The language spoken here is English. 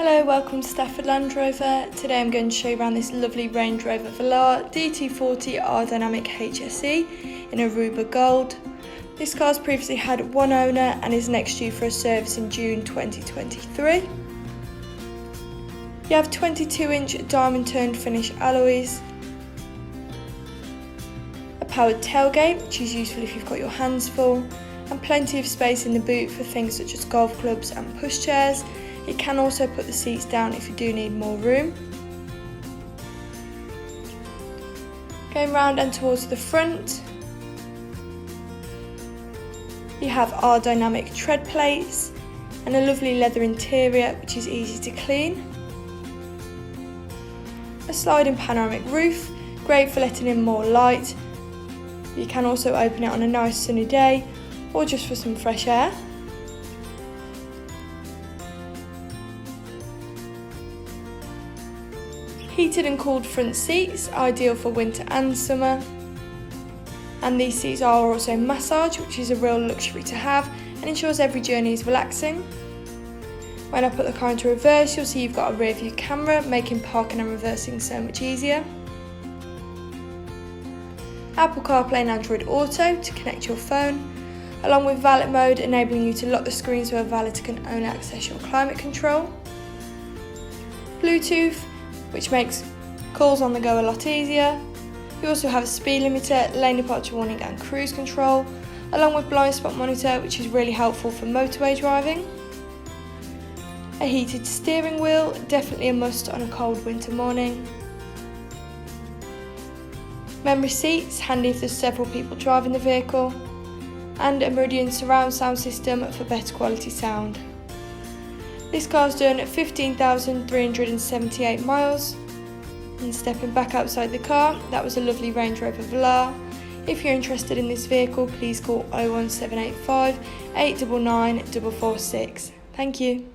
Hello, welcome to Stafford Land Rover. Today I'm going to show you around this lovely Range Rover Velar D240 R-Dynamic HSE in Aruba Gold. This car's previously had one owner and is next due for a service in June 2023. You have 22-inch diamond toned finish alloys, a powered tailgate which is useful if you've got your hands full, and plenty of space in the boot for things such as golf clubs and pushchairs. You can also put the seats down if you do need more room. Going round and towards the front, you have our dynamic tread plates and a lovely leather interior which is easy to clean. A sliding panoramic roof, great for letting in more light. You can also open it on a nice sunny day or just for some fresh air. Heated and cooled front seats, ideal for winter and summer. And these seats are also massage, which is a real luxury to have and ensures every journey is relaxing. When I put the car into reverse, you'll see you've got a rear view camera, making parking and reversing so much easier. Apple CarPlay and Android Auto to connect your phone, along with valet mode, enabling you to lock the screen so a valet can only access your climate control. Bluetooth, which makes calls on the go a lot easier. You also have a speed limiter, lane departure warning and cruise control, along with blind spot monitor, which is really helpful for motorway driving. A heated steering wheel, definitely a must on a cold winter morning. Memory seats, handy if there's several people driving the vehicle. And a Meridian surround sound system for better quality sound. This car's done 15,378 miles. And stepping back outside the car, that was a lovely Range Rover Velar. If you're interested in this vehicle, please call 01785 899 446. Thank you.